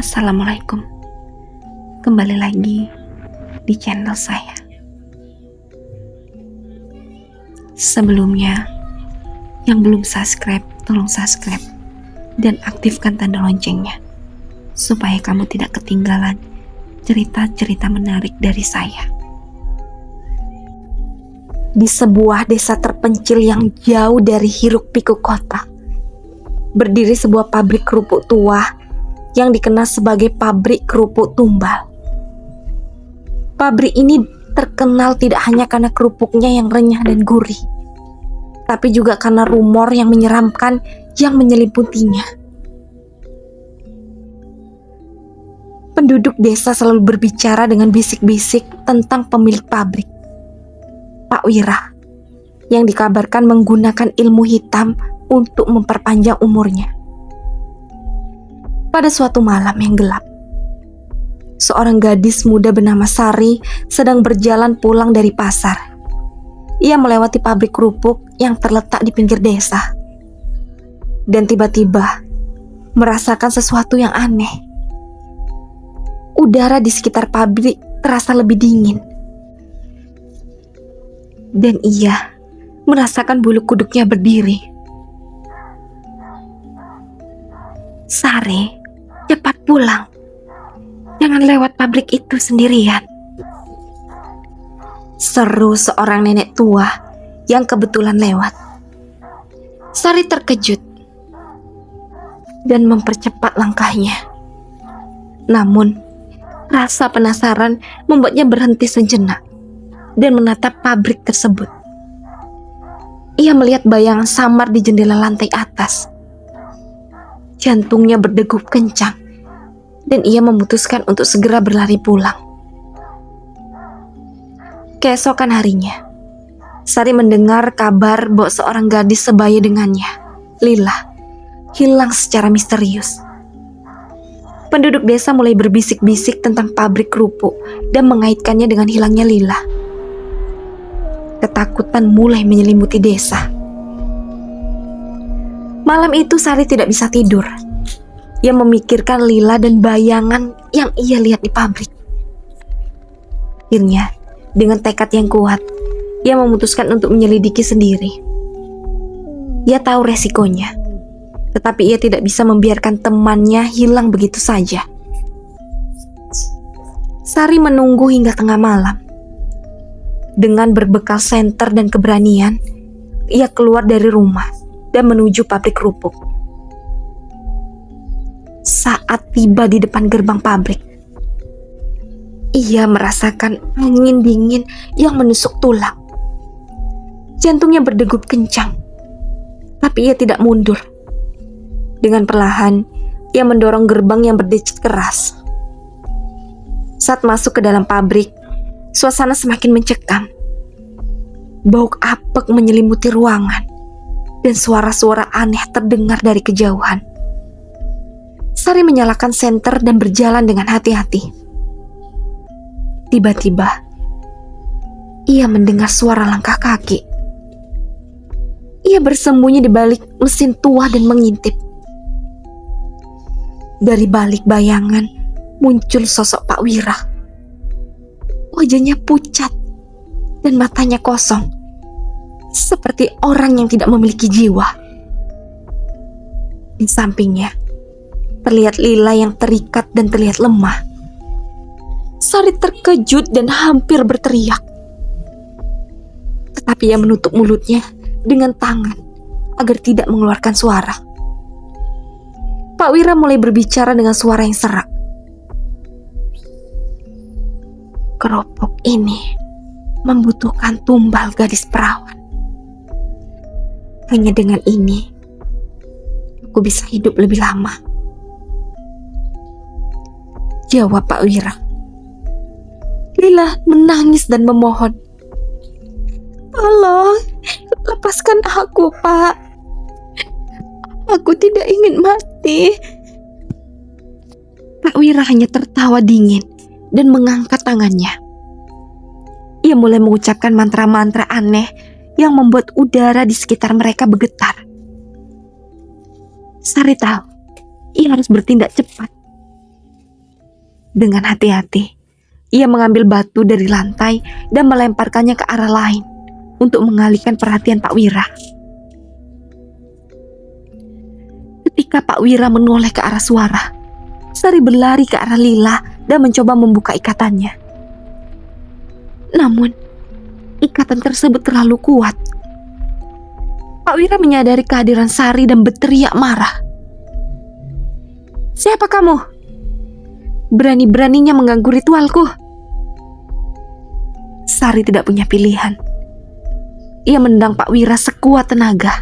Assalamualaikum. Kembali lagi di channel saya. Sebelumnya, yang belum subscribe, tolong subscribe dan aktifkan tanda loncengnya supaya kamu tidak ketinggalan cerita-cerita menarik dari saya. Di sebuah desa terpencil yang jauh dari hiruk-pikuk kota, berdiri sebuah pabrik kerupuk tua yang dikenal sebagai pabrik kerupuk tumbal. Pabrik ini terkenal tidak hanya karena kerupuknya yang renyah dan gurih, tapi juga karena rumor yang menyeramkan yang menyeliputinya. Penduduk desa selalu berbicara dengan bisik-bisik tentang pemilik pabrik, Pak Wira, yang dikabarkan menggunakan ilmu hitam untuk memperpanjang umurnya. Pada suatu malam yang gelap, seorang gadis muda bernama Sari sedang berjalan pulang dari pasar. Ia melewati pabrik kerupuk yang terletak di pinggir desa, dan tiba-tiba merasakan sesuatu yang aneh. Udara di sekitar pabrik terasa lebih dingin, dan ia merasakan bulu kuduknya berdiri. Sari, cepat pulang. Jangan lewat pabrik itu sendirian, seru seorang nenek tua yang kebetulan lewat. Sari terkejut dan mempercepat langkahnya. Namun, rasa penasaran membuatnya berhenti sejenak dan menatap pabrik tersebut. Ia melihat bayangan samar di jendela lantai atas. Jantungnya berdegup kencang, dan ia memutuskan untuk segera berlari pulang. Keesokan harinya, Sari mendengar kabar bahwa seorang gadis sebaya dengannya, Lila, hilang secara misterius. Penduduk desa mulai berbisik-bisik tentang pabrik kerupuk dan mengaitkannya dengan hilangnya Lila. Ketakutan mulai menyelimuti desa. Malam itu Sari tidak bisa tidur. Ia memikirkan Lila dan bayangan yang ia lihat di pabrik. Akhirnya, dengan tekad yang kuat, ia memutuskan untuk menyelidiki sendiri. Ia tahu resikonya, tetapi ia tidak bisa membiarkan temannya hilang begitu saja. Sari menunggu hingga tengah malam. Dengan berbekal senter dan keberanian, ia keluar dari rumah dan menuju pabrik kerupuk. Saat tiba di depan gerbang pabrik, ia merasakan angin dingin yang menusuk tulang. Jantungnya berdegup kencang, tapi ia tidak mundur. Dengan perlahan, ia mendorong gerbang yang berdecit keras. Saat masuk ke dalam pabrik, suasana semakin mencekam. Bau apek menyelimuti ruangan, dan suara-suara aneh terdengar dari kejauhan. Sari menyalakan senter dan berjalan dengan hati-hati. Tiba-tiba, ia mendengar suara langkah kaki. Ia bersembunyi di balik mesin tua dan mengintip. Dari balik bayangan muncul sosok Pak Wira. Wajahnya pucat dan matanya kosong, seperti orang yang tidak memiliki jiwa. Di sampingnya terlihat Lila yang terikat dan terlihat lemah. Sari terkejut dan hampir berteriak, tetapi ia menutup mulutnya dengan tangan agar tidak mengeluarkan suara. Pak Wira mulai berbicara dengan suara yang serak. Kerupuk ini membutuhkan tumbal gadis perawan. Hanya dengan ini, aku bisa hidup lebih lama, jawab Pak Wira. Lila menangis dan memohon. Tolong, lepaskan aku, Pak. Aku tidak ingin mati. Pak Wira hanya tertawa dingin dan mengangkat tangannya. Ia mulai mengucapkan mantra-mantra aneh yang membuat udara di sekitar mereka bergetar. Sari tahu ia harus bertindak cepat. Dengan hati-hati, ia mengambil batu dari lantai dan melemparkannya ke arah lain untuk mengalihkan perhatian Pak Wira. Ketika Pak Wira menoleh ke arah suara, Sari berlari ke arah Lila dan mencoba membuka ikatannya. Namun, ikatan tersebut terlalu kuat. Pak Wira menyadari kehadiran Sari dan berteriak marah. "Siapa kamu? Berani-beraninya mengganggu ritualku?" Sari tidak punya pilihan. Ia menendang Pak Wira sekuat tenaga,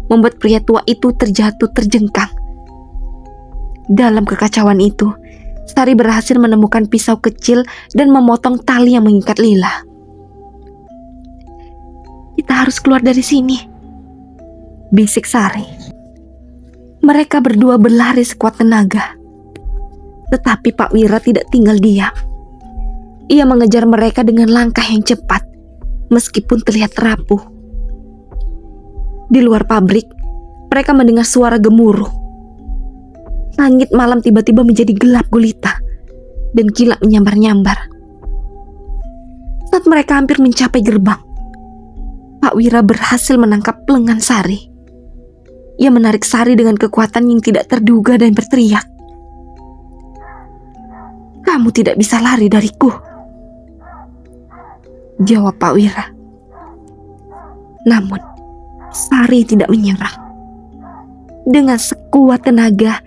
membuat pria tua itu terjatuh terjengkang. Dalam kekacauan itu, Sari berhasil menemukan pisau kecil dan memotong tali yang mengikat Lila. "Kita harus keluar dari sini," bisik Sari. Mereka berdua berlari sekuat tenaga. Tetapi Pak Wira tidak tinggal diam. Ia mengejar mereka dengan langkah yang cepat, meskipun terlihat rapuh. Di luar pabrik, mereka mendengar suara gemuruh. Langit malam tiba-tiba menjadi gelap gulita dan kilap menyambar-nyambar. Saat mereka hampir mencapai gerbang, Pak Wira berhasil menangkap lengan Sari. Ia menarik Sari dengan kekuatan yang tidak terduga dan berteriak, "Kamu tidak bisa lari dariku," jawab Pak Wira. Namun, Sari tidak menyerah. Dengan sekuat tenaga,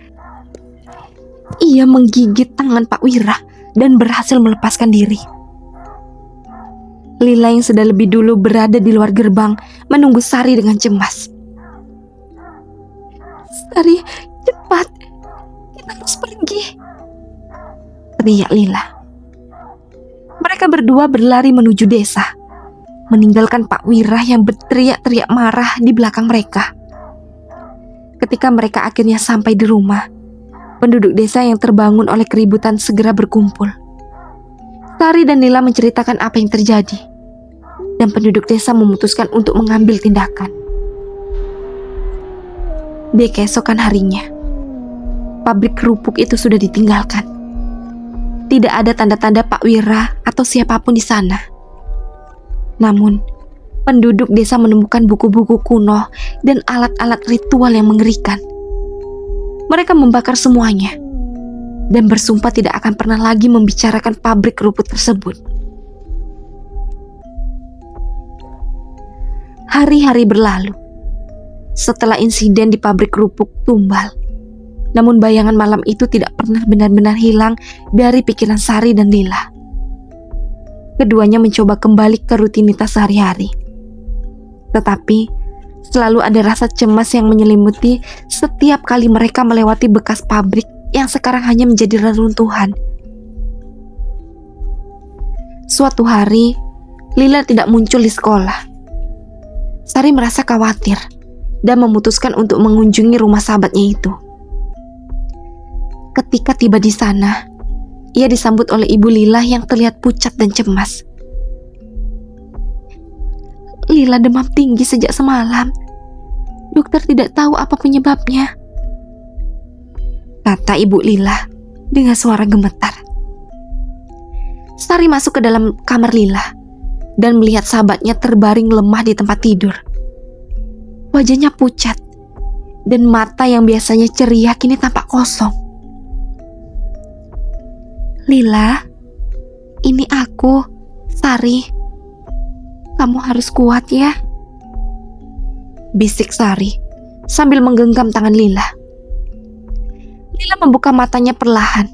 ia menggigit tangan Pak Wira dan berhasil melepaskan diri. Lila yang sudah lebih dulu berada di luar gerbang menunggu Sari dengan cemas. "Sari, cepat, kita harus pergi," teriak Lila. Mereka berdua berlari menuju desa, meninggalkan Pak Wira yang berteriak-teriak marah di belakang mereka. Ketika mereka akhirnya sampai di rumah, penduduk desa yang terbangun oleh keributan segera berkumpul. Sari dan Lila menceritakan apa yang terjadi, dan penduduk desa memutuskan untuk mengambil tindakan. Di keesokan harinya, pabrik kerupuk itu sudah ditinggalkan. Tidak ada tanda-tanda Pak Wira atau siapapun di sana. Namun, penduduk desa menemukan buku-buku kuno dan alat-alat ritual yang mengerikan. Mereka membakar semuanya dan bersumpah tidak akan pernah lagi membicarakan pabrik kerupuk tersebut. Hari-hari berlalu setelah insiden di pabrik kerupuk tumbal. Namun bayangan malam itu tidak pernah benar-benar hilang dari pikiran Sari dan Lila. Keduanya mencoba kembali ke rutinitas sehari-hari. Tetapi selalu ada rasa cemas yang menyelimuti setiap kali mereka melewati bekas pabrik yang sekarang hanya menjadi reruntuhan. Suatu hari, Lila tidak muncul di sekolah. Sari merasa khawatir dan memutuskan untuk mengunjungi rumah sahabatnya itu. Ketika tiba di sana, ia disambut oleh Ibu Lila yang terlihat pucat dan cemas. "Lila demam tinggi sejak semalam. Dokter tidak tahu apa penyebabnya," kata Ibu Lila dengan suara gemetar. Sari masuk ke dalam kamar Lila dan melihat sahabatnya terbaring lemah di tempat tidur. Wajahnya pucat dan mata yang biasanya ceria kini tampak kosong. "Lila, ini aku, Sari. Kamu harus kuat ya," bisik Sari sambil menggenggam tangan Lila. Lila membuka matanya perlahan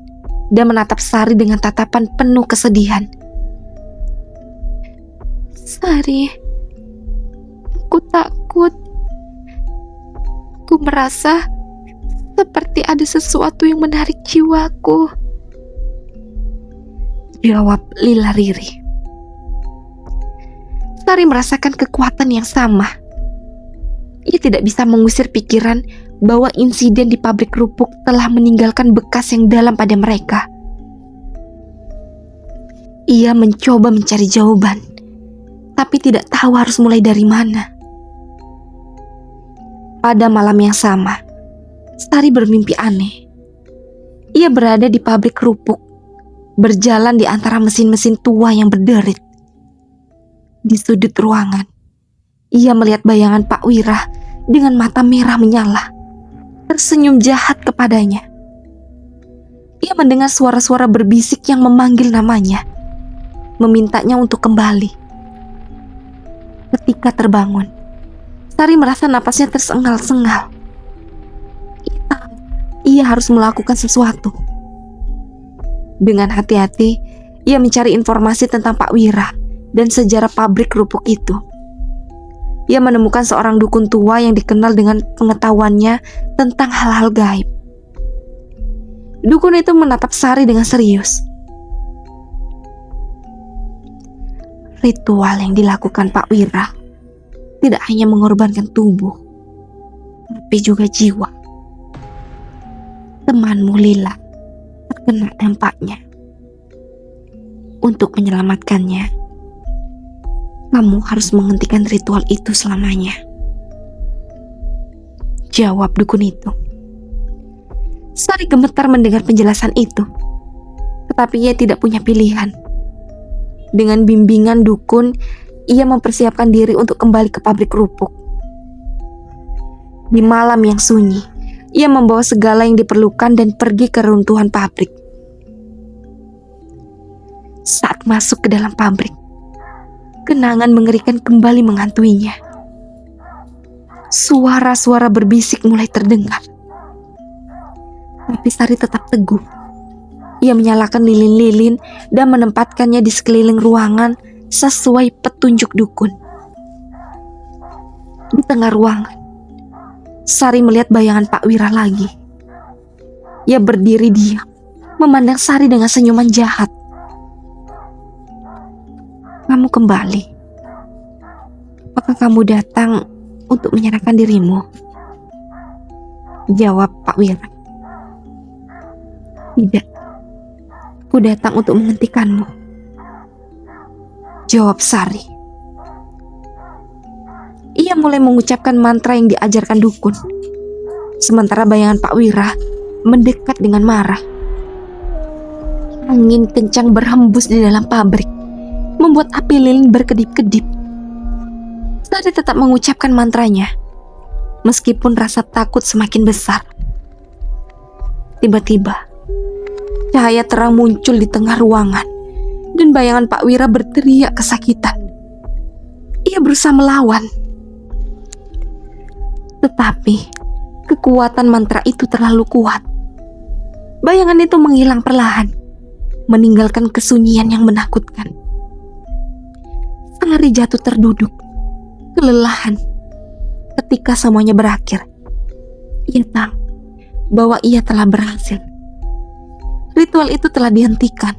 dan menatap Sari dengan tatapan penuh kesedihan. "Sari, aku takut. Aku merasa seperti ada sesuatu yang menarik jiwaku," jawab Lila Riri. Sari merasakan kekuatan yang sama. Ia tidak bisa mengusir pikiran bahwa insiden di pabrik kerupuk telah meninggalkan bekas yang dalam pada mereka. Ia mencoba mencari jawaban, tapi tidak tahu harus mulai dari mana. Pada malam yang sama, Sari bermimpi aneh. Ia berada di pabrik kerupuk berjalan di antara mesin-mesin tua yang berderit. Di sudut ruangan, ia melihat bayangan Pak Wira dengan mata merah menyala, tersenyum jahat kepadanya. Ia mendengar suara-suara berbisik yang memanggil namanya, memintanya untuk kembali. Ketika terbangun, Sari merasa napasnya tersengal-sengal. Ia harus melakukan sesuatu. Dengan hati-hati, ia mencari informasi tentang Pak Wira dan sejarah pabrik kerupuk itu. Ia menemukan seorang dukun tua yang dikenal dengan pengetahuannya tentang hal-hal gaib. Dukun itu menatap Sari dengan serius. Ritual yang dilakukan Pak Wira tidak hanya mengorbankan tubuh, tapi juga jiwa. Temanmu Lila terkena dampaknya. Untuk menyelamatkannya, kamu harus menghentikan ritual itu selamanya, jawab dukun itu. Sari gemetar mendengar penjelasan itu, tetapi ia tidak punya pilihan. Dengan bimbingan dukun, ia mempersiapkan diri untuk kembali ke pabrik kerupuk. Di malam yang sunyi, ia membawa segala yang diperlukan dan pergi ke runtuhan pabrik. Saat masuk ke dalam pabrik, kenangan mengerikan kembali menghantuinya. Suara-suara berbisik mulai terdengar. Tapi Sari tetap teguh. Ia menyalakan lilin-lilin dan menempatkannya di sekeliling ruangan sesuai petunjuk dukun. Di tengah ruangan, Sari melihat bayangan Pak Wira lagi. Ia berdiri diam, memandang Sari dengan senyuman jahat. Kamu kembali. Apakah kamu datang untuk menyerahkan dirimu? Jawab Pak Wira. Tidak, aku datang untuk menghentikanmu, jawab Sari. Ia mulai mengucapkan mantra yang diajarkan dukun, sementara bayangan Pak Wira mendekat dengan marah. Angin kencang berhembus di dalam pabrik, membuat api lilin berkedip-kedip. Sari tetap mengucapkan mantranya, meskipun rasa takut semakin besar. Tiba-tiba, cahaya terang muncul di tengah ruangan, dan bayangan Pak Wira berteriak kesakitan. Ia berusaha melawan, tetapi kekuatan mantra itu terlalu kuat. Bayangan itu menghilang perlahan, meninggalkan kesunyian yang menakutkan. Sari jatuh terduduk, kelelahan. Ketika semuanya berakhir, ia tahu bahwa ia telah berhasil. Ritual itu telah dihentikan,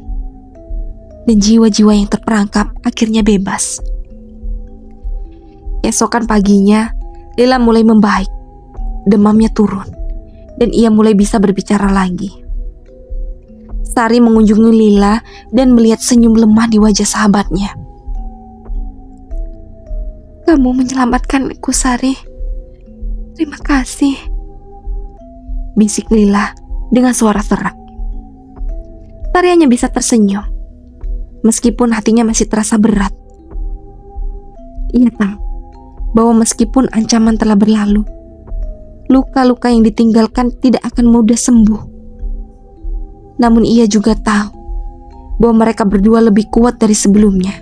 dan jiwa-jiwa yang terperangkap akhirnya bebas. Esokan paginya, Lila mulai membaik. Demamnya turun, dan ia mulai bisa berbicara lagi. Sari mengunjungi Lila dan melihat senyum lemah di wajah sahabatnya. Kamu menyelamatkanku, Sari. Terima kasih, bisik Lila dengan suara serak. Sari hanya bisa tersenyum, meskipun hatinya masih terasa berat. Ia tahu bahwa meskipun ancaman telah berlalu, luka-luka yang ditinggalkan tidak akan mudah sembuh. Namun ia juga tahu bahwa mereka berdua lebih kuat dari sebelumnya.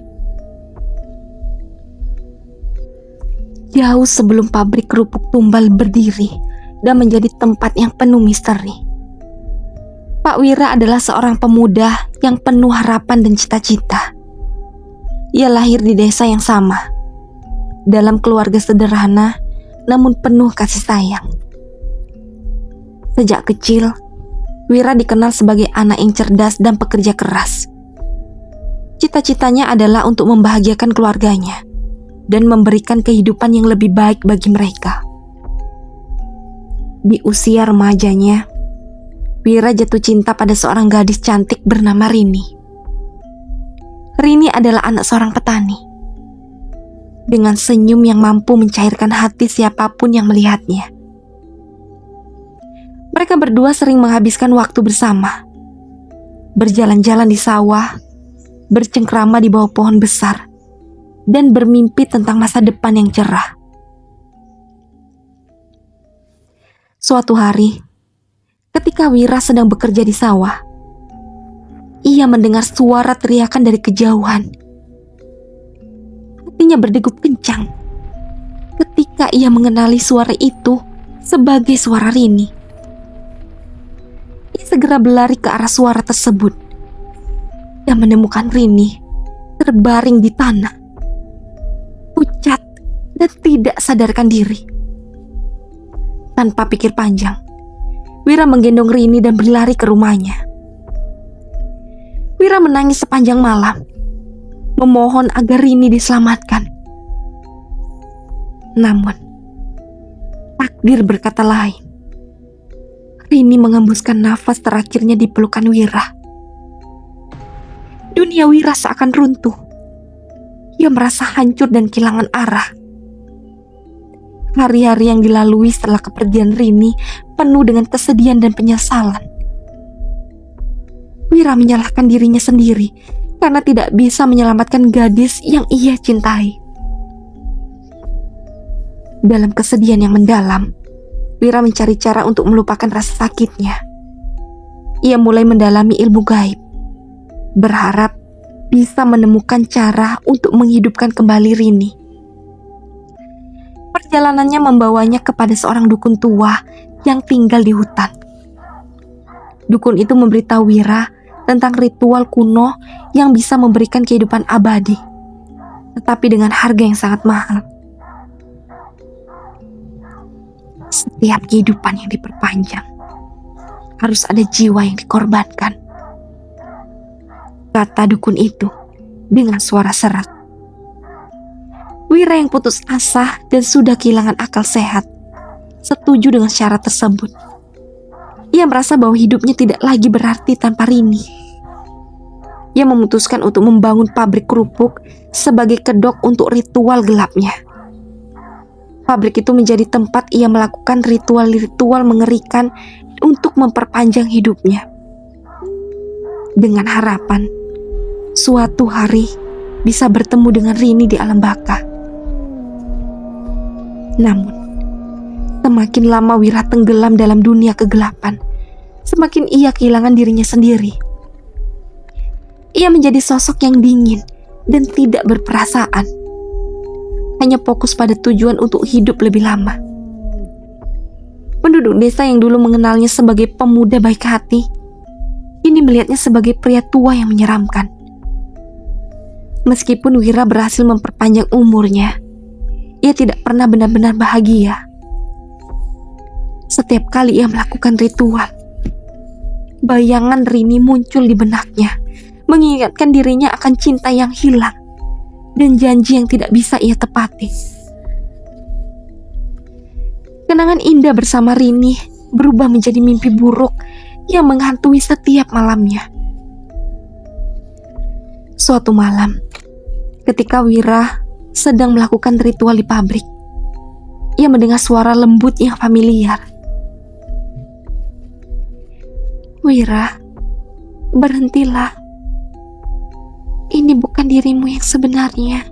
Jauh sebelum pabrik kerupuk tumbal berdiri dan menjadi tempat yang penuh misteri, Pak Wira adalah seorang pemuda yang penuh harapan dan cita-cita. Ia lahir di desa yang sama, dalam keluarga sederhana namun penuh kasih sayang. Sejak kecil, Wira dikenal sebagai anak yang cerdas dan pekerja keras. Cita-citanya adalah untuk membahagiakan keluarganya dan memberikan kehidupan yang lebih baik bagi mereka. Di usia remajanya, Wira jatuh cinta pada seorang gadis cantik bernama Rini. Rini adalah anak seorang petani, dengan senyum yang mampu mencairkan hati siapapun yang melihatnya. Mereka berdua sering menghabiskan waktu bersama. berjalan-jalan di sawah, bercengkrama di bawah pohon besar, dan bermimpi tentang masa depan yang cerah. Suatu hari, ketika Wira sedang bekerja di sawah, ia mendengar suara teriakan dari kejauhan. Hatinya berdegup kencang ketika ia mengenali suara itu sebagai suara Rini. Ia segera berlari ke arah suara tersebut dan menemukan Rini terbaring di tanah, pucat dan tidak sadarkan diri. Tanpa pikir panjang, Wira menggendong Rini dan berlari ke rumahnya. Wira menangis sepanjang malam, memohon agar Rini diselamatkan. Namun, takdir berkata lain. Rini mengembuskan nafas terakhirnya di pelukan Wira. Dunia Wira seakan runtuh. Ia merasa hancur dan kehilangan arah. Hari-hari yang dilalui setelah kepergian Rini penuh dengan kesedihan dan penyesalan. Wira menyalahkan dirinya sendiri karena tidak bisa menyelamatkan gadis yang ia cintai. Dalam kesedihan yang mendalam, Wira mencari cara untuk melupakan rasa sakitnya. Ia mulai mendalami ilmu gaib, berharap bisa menemukan cara untuk menghidupkan kembali Rini. Perjalanannya membawanya kepada seorang dukun tua yang tinggal di hutan. Dukun itu memberitahu Wira tentang ritual kuno yang bisa memberikan kehidupan abadi, tetapi dengan harga yang sangat mahal. Setiap kehidupan yang diperpanjang harus ada jiwa yang dikorbankan, kata dukun itu dengan suara serak. Wira yang putus asa dan sudah kehilangan akal sehat setuju dengan syarat tersebut. Ia merasa bahwa hidupnya tidak lagi berarti tanpa Rini. Ia memutuskan untuk membangun pabrik kerupuk sebagai kedok untuk ritual gelapnya. Pabrik itu menjadi tempat ia melakukan ritual-ritual mengerikan untuk memperpanjang hidupnya. Dengan harapan suatu hari bisa bertemu dengan Rini di alam baka. Namun, semakin lama Wira tenggelam dalam dunia kegelapan, semakin ia kehilangan dirinya sendiri. Ia menjadi sosok yang dingin dan tidak berperasaan, hanya fokus pada tujuan untuk hidup lebih lama. Penduduk desa yang dulu mengenalnya sebagai pemuda baik hati, kini melihatnya sebagai pria tua yang menyeramkan. Meskipun Wira berhasil memperpanjang umurnya, ia tidak pernah benar-benar bahagia. Setiap kali ia melakukan ritual, bayangan Rini muncul di benaknya, mengingatkan dirinya akan cinta yang hilang dan janji yang tidak bisa ia tepati. Kenangan indah bersama Rini berubah menjadi mimpi buruk yang menghantui setiap malamnya. Suatu malam, ketika Wira sedang melakukan ritual di pabrik, ia mendengar suara lembut yang familiar. Wira, berhentilah. Ini bukan dirimu yang sebenarnya.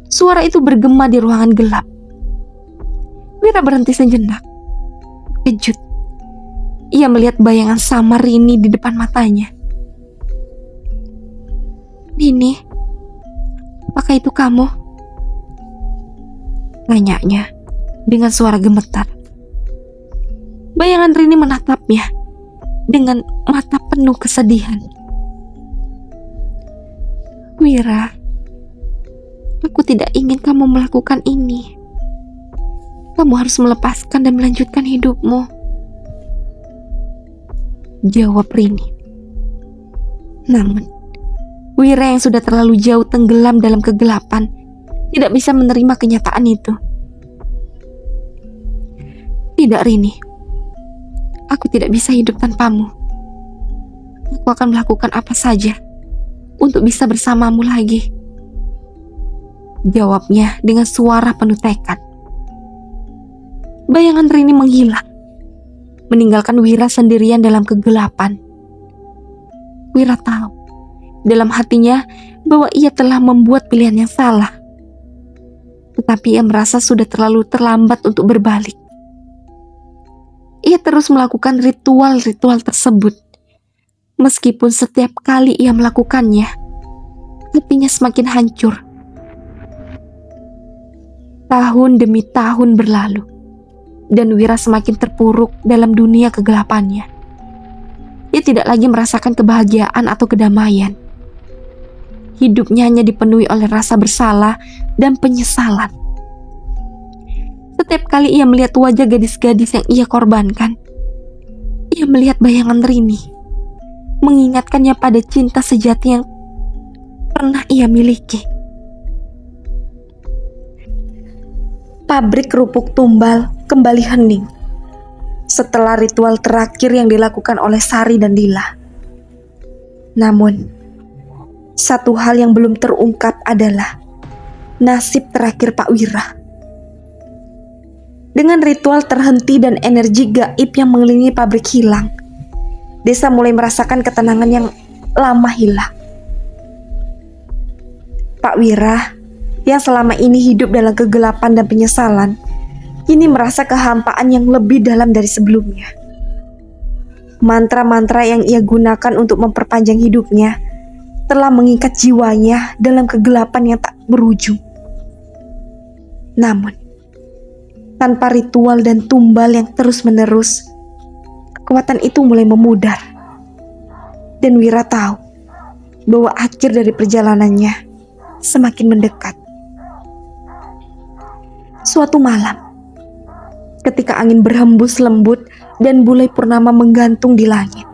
Suara itu bergema di ruangan gelap. Wira berhenti sejenak. Kejut. Ia melihat bayangan samar Rini di depan matanya. Rini, apakah itu kamu? Tanyanya dengan suara gemetar. Bayangan Rini menatapnya dengan mata penuh kesedihan. Wira, aku tidak ingin kamu melakukan ini. Kamu harus melepaskan dan melanjutkan hidupmu, jawab Rini. Namun, Wira yang sudah terlalu jauh tenggelam dalam kegelapan tidak bisa menerima kenyataan itu. Tidak, Rini. Aku tidak bisa hidup tanpamu. Aku akan melakukan apa saja untuk bisa bersamamu lagi, jawabnya dengan suara penuh tekad. Bayangan Rini menghilang, meninggalkan Wira sendirian dalam kegelapan, Wira tahu dalam hatinya bahwa ia telah membuat pilihan yang salah. Tetapi ia merasa sudah terlalu terlambat untuk berbalik. Ia terus melakukan ritual-ritual tersebut. Meskipun setiap kali ia melakukannya, hatinya semakin hancur. Tahun demi tahun berlalu, dan Wira semakin terpuruk dalam dunia kegelapannya. Ia tidak lagi merasakan kebahagiaan atau kedamaian. Hidupnya hanya dipenuhi oleh rasa bersalah dan penyesalan. Setiap kali ia melihat wajah gadis-gadis yang ia korbankan, ia melihat bayangan Rini, mengingatkannya pada cinta sejati yang pernah ia miliki. Pabrik kerupuk tumbal kembali hening setelah ritual terakhir yang dilakukan oleh Sari dan Lila. Namun, satu hal yang belum terungkap adalah nasib terakhir Pak Wira. Dengan ritual terhenti dan energi gaib yang mengelilingi pabrik hilang, desa mulai merasakan ketenangan yang lama hilang. Pak Wira yang selama ini hidup dalam kegelapan dan penyesalan, kini merasa kehampaan yang lebih dalam dari sebelumnya. Mantra-mantra yang ia gunakan untuk memperpanjang hidupnya telah mengikat jiwanya dalam kegelapan yang tak berujung. Namun, tanpa ritual dan tumbal yang terus-menerus, kekuatan itu mulai memudar. Dan Wira tahu bahwa akhir dari perjalanannya semakin mendekat. Suatu malam, ketika angin berhembus lembut dan bulai purnama menggantung di langit,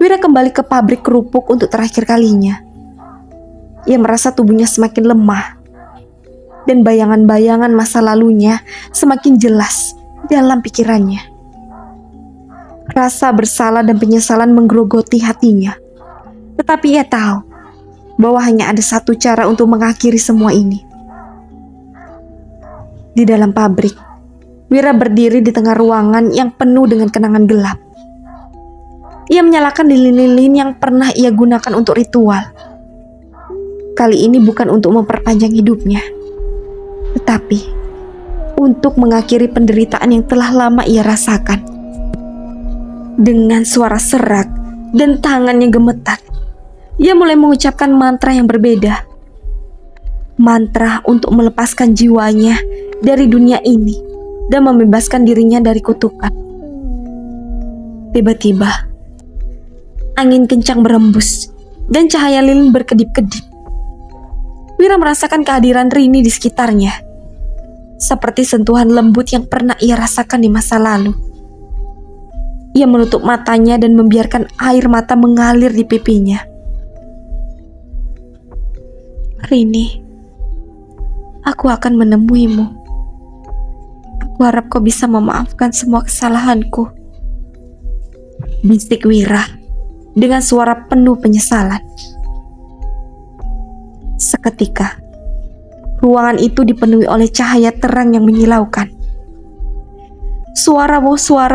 Wira kembali ke pabrik kerupuk untuk terakhir kalinya. Ia merasa tubuhnya semakin lemah, dan bayangan-bayangan masa lalunya semakin jelas dalam pikirannya. Rasa bersalah dan penyesalan menggerogoti hatinya. Tetapi ia tahu bahwa hanya ada satu cara untuk mengakhiri semua ini. Di dalam pabrik, Wira berdiri di tengah ruangan yang penuh dengan kenangan gelap. Ia menyalakan lilin-lilin yang pernah ia gunakan untuk ritual. Kali ini bukan untuk memperpanjang hidupnya, tetapi untuk mengakhiri penderitaan yang telah lama ia rasakan. Dengan suara serak dan tangannya gemetar, ia mulai mengucapkan mantra yang berbeda. Mantra untuk melepaskan jiwanya dari dunia ini dan membebaskan dirinya dari kutukan. Tiba-tiba, angin kencang berembus dan cahaya lilin berkedip-kedip. Wira merasakan kehadiran Rini di sekitarnya, seperti sentuhan lembut yang pernah ia rasakan di masa lalu. Ia menutup matanya dan membiarkan air mata mengalir di pipinya. Rini, aku akan menemuimu. Aku harap kau bisa memaafkan semua kesalahanku, bisik Wira dengan suara penuh penyesalan. Seketika, ruangan itu dipenuhi oleh cahaya terang yang menyilaukan. Suara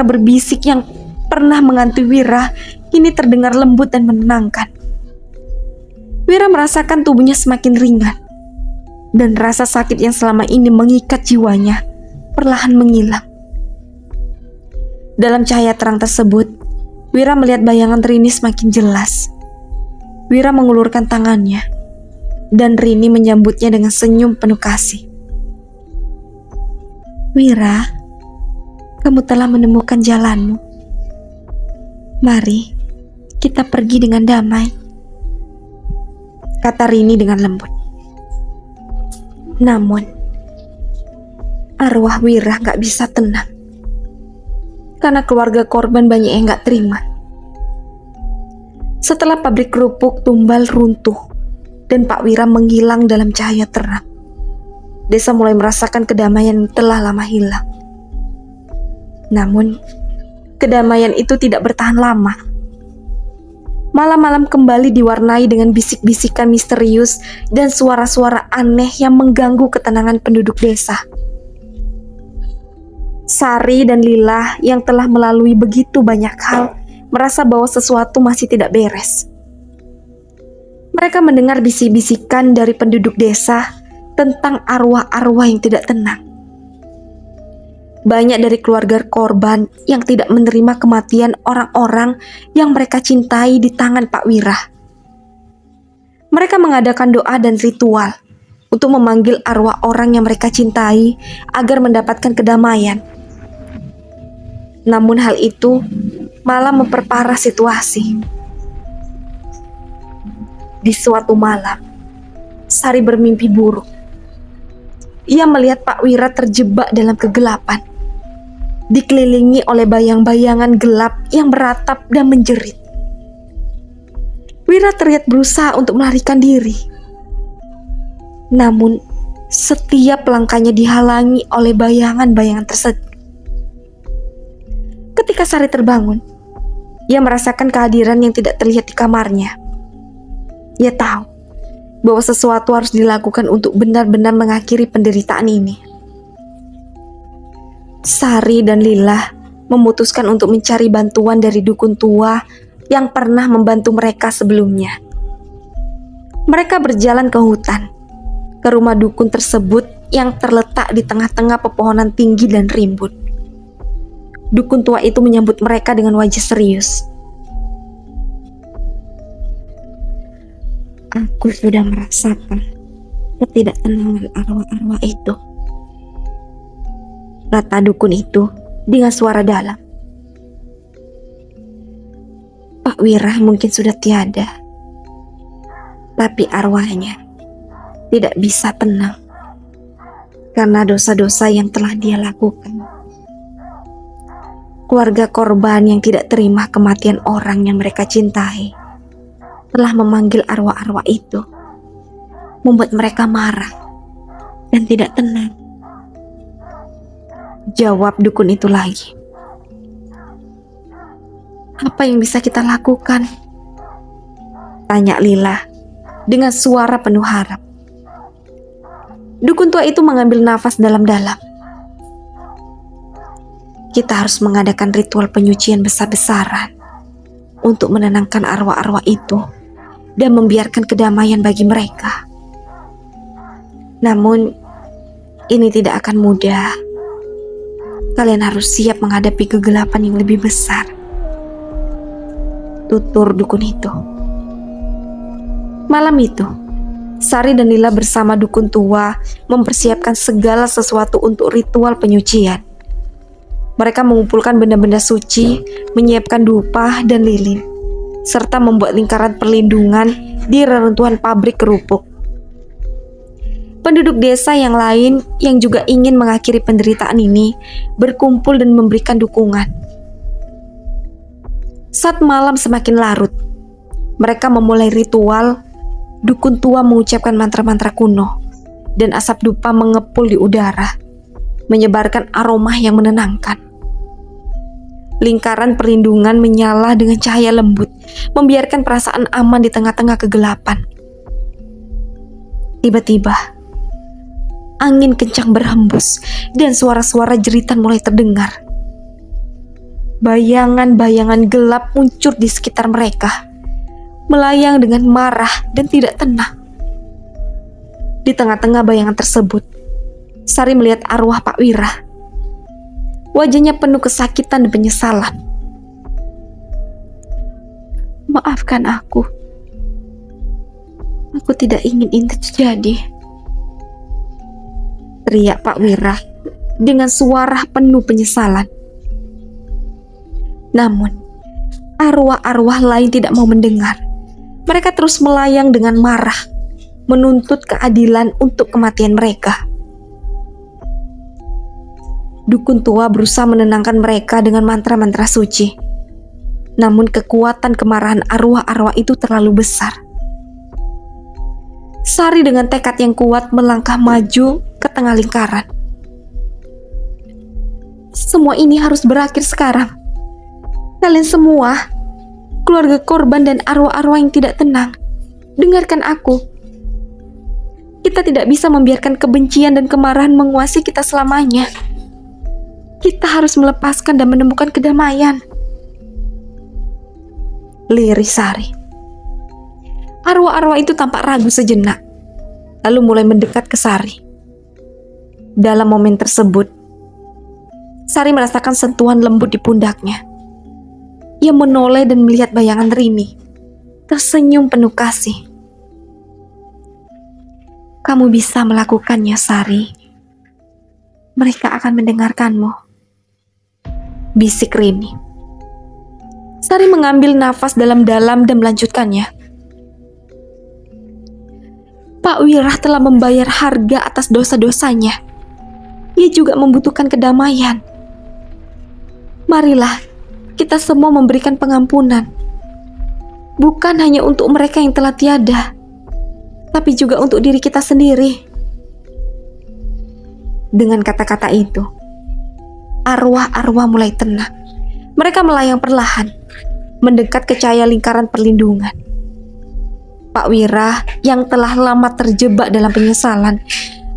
berbisik yang pernah menghantui Wira kini terdengar lembut dan menenangkan. Wira merasakan tubuhnya semakin ringan, dan rasa sakit yang selama ini mengikat jiwanya perlahan menghilang. Dalam cahaya terang tersebut, Wira melihat bayangan Rini semakin jelas. Wira mengulurkan tangannya, dan Rini menyambutnya dengan senyum penuh kasih. Wira, kamu telah menemukan jalanmu. Mari, kita pergi dengan damai, kata Rini dengan lembut. Namun, arwah Wira gak bisa tenang, karena keluarga korban banyak yang gak terima. Setelah pabrik kerupuk tumbal runtuh dan Pak Wira menghilang dalam cahaya terang, desa mulai merasakan kedamaian yang telah lama hilang. Namun, kedamaian itu tidak bertahan lama. Malam-malam kembali diwarnai dengan bisik-bisikan misterius dan suara-suara aneh yang mengganggu ketenangan penduduk desa. Sari dan Lila yang telah melalui begitu banyak hal merasa bahwa sesuatu masih tidak beres. Mereka mendengar bisik-bisikan dari penduduk desa tentang arwah-arwah yang tidak tenang. Banyak dari keluarga korban yang tidak menerima kematian orang-orang yang mereka cintai di tangan Pak Wirah. Mereka mengadakan doa dan ritual untuk memanggil arwah orang yang mereka cintai agar mendapatkan kedamaian. Namun hal itu malah memperparah situasi. Di suatu malam, Sari bermimpi buruk. Ia melihat Pak Wirah terjebak dalam kegelapan, dikelilingi oleh bayang-bayangan gelap yang beratap dan menjerit. Wirah terlihat berusaha untuk melarikan diri. Namun, setiap langkahnya dihalangi oleh bayangan-bayangan tersebut. Ketika Sari terbangun, ia merasakan kehadiran yang tidak terlihat di kamarnya. Ia tahu bahwa sesuatu harus dilakukan untuk benar-benar mengakhiri penderitaan ini. Sari dan Lila memutuskan untuk mencari bantuan dari dukun tua yang pernah membantu mereka sebelumnya. Mereka berjalan ke hutan, ke rumah dukun tersebut yang terletak di tengah-tengah pepohonan tinggi dan rimbun. Dukun tua itu menyambut mereka dengan wajah serius. "Aku sudah merasakan ketidaktenangan arwah-arwah itu," kata dukun itu dengan suara dalam. "Pak Wirah mungkin sudah tiada, tapi arwahnya tidak bisa tenang karena dosa-dosa yang telah dia lakukan. Keluarga korban yang tidak terima kematian orang yang mereka cintai telah memanggil arwah-arwah itu, membuat mereka marah dan tidak tenang," jawab dukun itu lagi. "Apa yang bisa kita lakukan?" tanya Lila dengan suara penuh harap. Dukun tua itu mengambil nafas dalam-dalam. "Kita harus mengadakan ritual penyucian besar-besaran untuk menenangkan arwah-arwah itu dan membiarkan kedamaian bagi mereka. Namun, ini tidak akan mudah. Kalian harus siap menghadapi kegelapan yang lebih besar," tutur dukun itu. Malam itu, Sari dan Lila bersama dukun tua mempersiapkan segala sesuatu untuk ritual penyucian. Mereka mengumpulkan benda-benda suci, menyiapkan dupa dan lilin, serta membuat lingkaran perlindungan di reruntuhan pabrik kerupuk. Penduduk desa yang lain yang juga ingin mengakhiri penderitaan ini berkumpul dan memberikan dukungan. Saat malam semakin larut, mereka memulai ritual. Dukun tua mengucapkan mantra-mantra kuno, dan asap dupa mengepul di udara, menyebarkan aroma yang menenangkan. Lingkaran perlindungan menyala dengan cahaya lembut, membiarkan perasaan aman di tengah-tengah kegelapan. Tiba-tiba, angin kencang berhembus dan suara-suara jeritan mulai terdengar. Bayangan-bayangan gelap muncul di sekitar mereka, melayang dengan marah dan tidak tenang. Di tengah-tengah bayangan tersebut, Sari melihat arwah Pak Wirah. Wajahnya penuh kesakitan dan penyesalan. "Maafkan aku. Aku tidak ingin ini terjadi," teriak Pak Wirah dengan suara penuh penyesalan. Namun, arwah-arwah lain tidak mau mendengar. Mereka terus melayang dengan marah, menuntut keadilan untuk kematian mereka. Dukun tua berusaha menenangkan mereka dengan mantra-mantra suci. Namun kekuatan kemarahan arwah-arwah itu terlalu besar. Sari dengan tekad yang kuat melangkah maju ke tengah lingkaran. "Semua ini harus berakhir sekarang. Kalian semua, keluarga korban dan arwah-arwah yang tidak tenang, dengarkan aku. Kita tidak bisa membiarkan kebencian dan kemarahan menguasai kita selamanya. Kita harus melepaskan dan menemukan kedamaian." lirih Sari. Arwah-arwah itu tampak ragu sejenak, lalu mulai mendekat ke Sari. Dalam momen tersebut, Sari merasakan sentuhan lembut di pundaknya. Ia menoleh dan melihat bayangan Rini, tersenyum penuh kasih. Kamu bisa melakukannya, Sari. Mereka akan mendengarkanmu, bisik Rini. Sari mengambil nafas dalam-dalam dan melanjutkannya. Pak Wirah telah membayar harga atas dosa-dosanya. Ia juga membutuhkan kedamaian. Marilah kita semua memberikan pengampunan. Bukan hanya untuk mereka yang telah tiada, tapi juga untuk diri kita sendiri. Dengan kata-kata itu, arwah-arwah mulai tenang. Mereka melayang perlahan, mendekat ke cahaya lingkaran perlindungan. Pak Wirah yang telah lama terjebak dalam penyesalan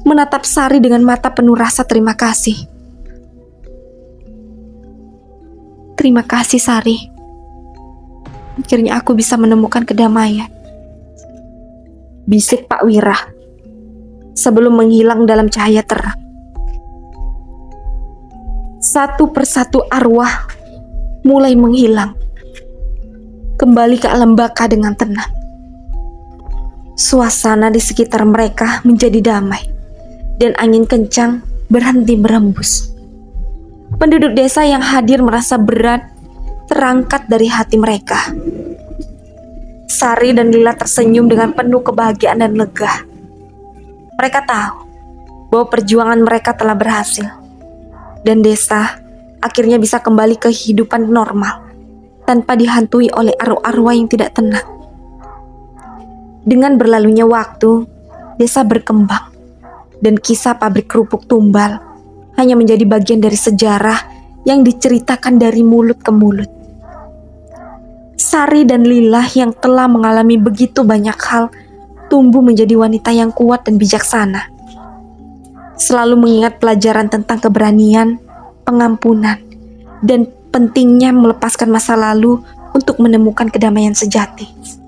menatap Sari dengan mata penuh rasa terima kasih. Terima kasih, Sari. Akhirnya aku bisa menemukan kedamaian, bisik Pak Wirah sebelum menghilang dalam cahaya terang. Satu persatu arwah mulai menghilang, kembali ke alam baka dengan tenang. Suasana di sekitar mereka menjadi damai, dan angin kencang berhenti berembus. Penduduk desa yang hadir merasa berat terangkat dari hati mereka. Sari dan Lila tersenyum dengan penuh kebahagiaan dan lega. Mereka tahu bahwa perjuangan mereka telah berhasil, dan desa akhirnya bisa kembali ke kehidupan normal tanpa dihantui oleh arwah-arwah yang tidak tenang. Dengan berlalunya waktu, desa berkembang, dan kisah pabrik kerupuk tumbal hanya menjadi bagian dari sejarah yang diceritakan dari mulut ke mulut. Sari dan Lila yang telah mengalami begitu banyak hal tumbuh menjadi wanita yang kuat dan bijaksana, selalu mengingat pelajaran tentang keberanian, pengampunan, dan pentingnya melepaskan masa lalu untuk menemukan kedamaian sejati.